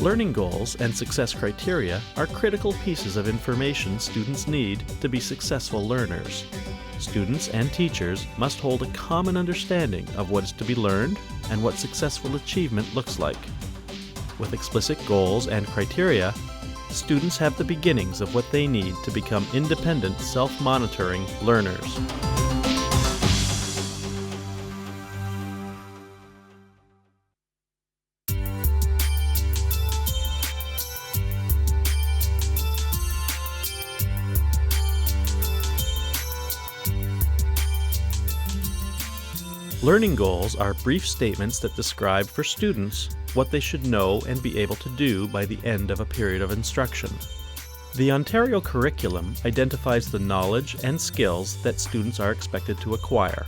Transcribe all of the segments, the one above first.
Learning goals and success criteria are critical pieces of information students need to be successful learners. Students and teachers must hold a common understanding of what is to be learned and what successful achievement looks like. With explicit goals and criteria, students have the beginnings of what they need to become independent, self-monitoring learners. Learning goals are brief statements that describe for students what they should know and be able to do by the end of a period of instruction. The Ontario curriculum identifies the knowledge and skills that students are expected to acquire.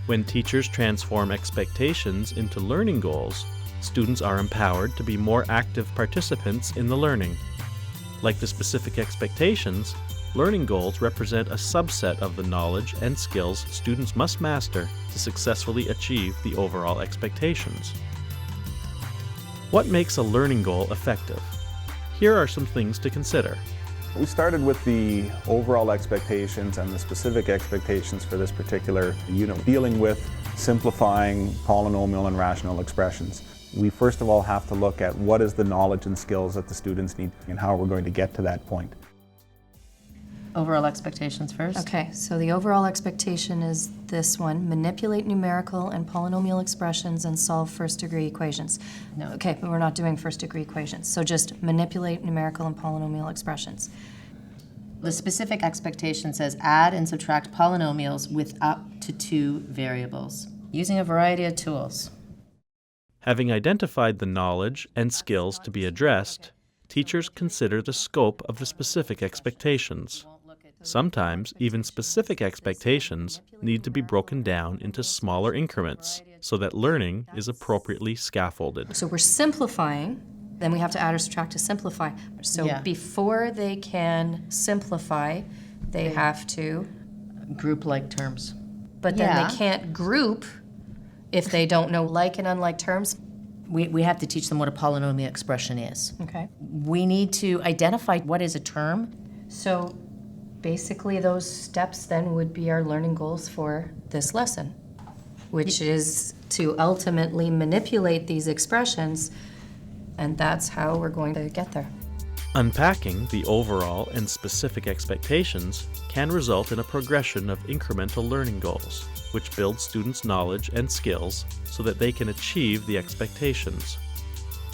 When teachers transform expectations into learning goals, students are empowered to be more active participants in the learning. Like the specific expectations, learning goals represent a subset of the knowledge and skills students must master to successfully achieve the overall expectations. What makes a learning goal effective? Here are some things to consider. We started with the overall expectations and the specific expectations for this particular unit, dealing with simplifying polynomial and rational expressions. We first of all have to look at what is the knowledge and skills that the students need and how we're going to get to that point. Overall expectations first. Okay, so the overall expectation is this one: manipulate numerical and polynomial expressions and solve first-degree equations. No. Okay, but we're not doing first-degree equations, so just manipulate numerical and polynomial expressions. The specific expectation says add and subtract polynomials with up to 2 variables using a variety of tools. Having identified the knowledge and skills to be addressed, teachers consider the scope of the specific expectations. Sometimes, even specific expectations need to be broken down into smaller increments so that learning is appropriately scaffolded. So we're simplifying, then we have to add or subtract to simplify. So Yeah. before they can simplify, they have to, Group-like terms. but then Yeah. they can't group if they don't know like and unlike terms. We have to teach them what a polynomial expression is. Okay. We need to identify what is a term. So basically those steps then would be our learning goals for this lesson, which is to ultimately manipulate these expressions, and that's how we're going to get there. Unpacking the overall and specific expectations can result in a progression of incremental learning goals, which build students' knowledge and skills so that they can achieve the expectations.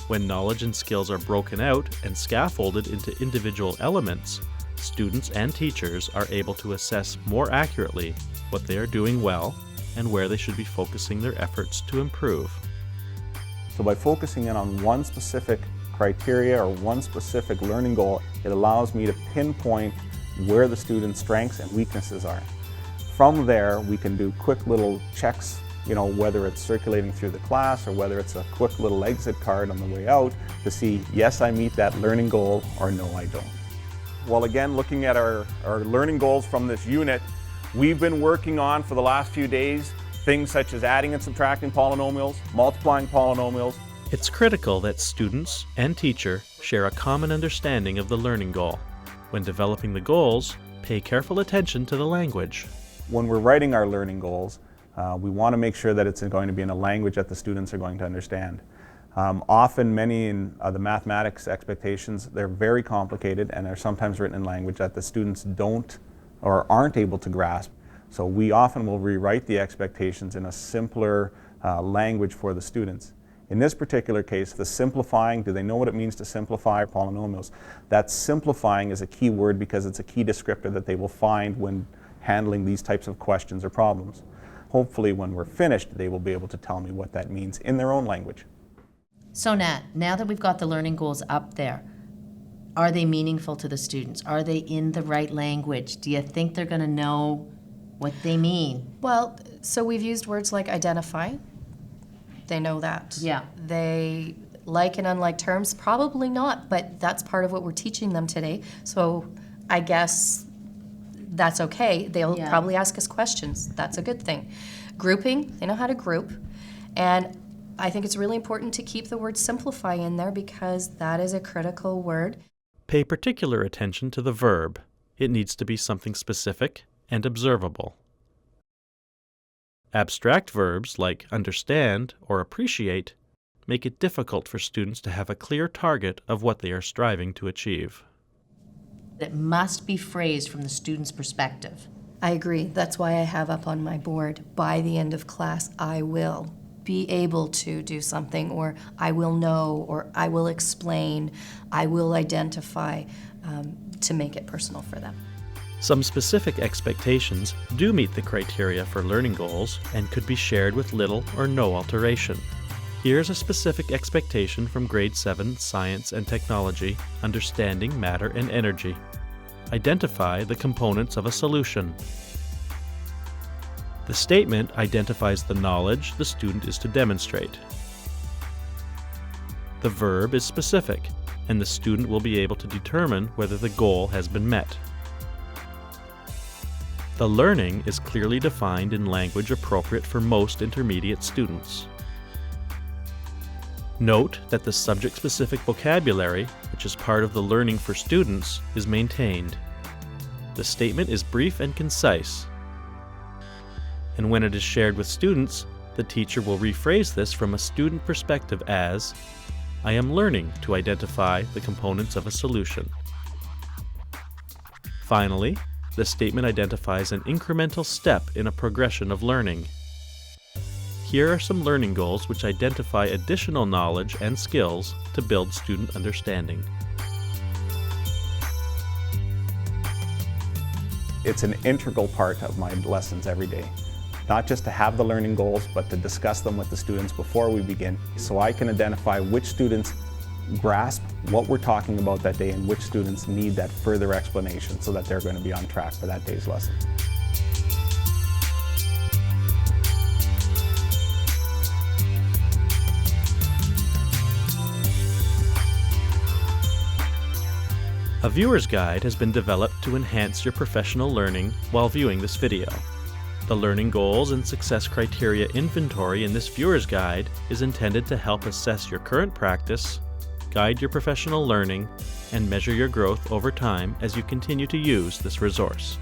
When knowledge and skills are broken out and scaffolded into individual elements, students and teachers are able to assess more accurately what they are doing well and where they should be focusing their efforts to improve. So by focusing in on one specific criteria or one specific learning goal, it allows me to pinpoint where the student's strengths and weaknesses are. From there, we can do quick little checks, whether it's circulating through the class or whether it's a quick little exit card on the way out to see, yes, I meet that learning goal, or no, I don't. Well, again, looking at our learning goals from this unit, we've been working on for the last few days things such as adding and subtracting polynomials, multiplying polynomials. It's critical that students and teacher share a common understanding of the learning goal. When developing the goals, pay careful attention to the language. When we're writing our learning goals, we want to make sure that it's going to be in a language that the students are going to understand. Often many in the mathematics expectations, they're very complicated and are sometimes written in language that the students don't or aren't able to grasp. So we often will rewrite the expectations in a simpler language for the students. In this particular case, the simplifying, do they know what it means to simplify polynomials? That simplifying is a key word because it's a key descriptor that they will find when handling these types of questions or problems. Hopefully when we're finished, they will be able to tell me what that means in their own language. So Nat, now that we've got the learning goals up there, are they meaningful to the students? Are they in the right language? Do you think they're going to know what they mean? Well, so we've used words like identify. They know that. Yeah. They like and unlike terms, probably not, but that's part of what we're teaching them today. So I guess that's okay. They'll Yeah. probably ask us questions. That's a good thing. Grouping, they know how to group. And I think it's really important to keep the word simplify in there because that is a critical word. Pay particular attention to the verb. It needs to be something specific and observable. Abstract verbs like understand or appreciate make it difficult for students to have a clear target of what they are striving to achieve. It must be phrased from the student's perspective. I agree. That's why I have up on my board, by the end of class, I will be able to do something, or I will know, or I will explain, I will identify, to make it personal for them. Some specific expectations do meet the criteria for learning goals and could be shared with little or no alteration. Here's a specific expectation from Grade 7 Science and Technology, Understanding Matter and Energy. Identify the components of a solution. The statement identifies the knowledge the student is to demonstrate. The verb is specific, and the student will be able to determine whether the goal has been met. The learning is clearly defined in language appropriate for most intermediate students. Note that the subject-specific vocabulary, which is part of the learning for students, is maintained. The statement is brief and concise, and when it is shared with students, the teacher will rephrase this from a student perspective as, I am learning to identify the components of a solution. Finally, the statement identifies an incremental step in a progression of learning. Here are some learning goals which identify additional knowledge and skills to build student understanding. It's an integral part of my lessons every day. Not just to have the learning goals, but to discuss them with the students before we begin, so I can identify which students grasp what we're talking about that day and which students need that further explanation so that they're going to be on track for that day's lesson. A viewer's guide has been developed to enhance your professional learning while viewing this video. The learning goals and success criteria inventory in this viewer's guide is intended to help assess your current practice, guide your professional learning, and measure your growth over time as you continue to use this resource.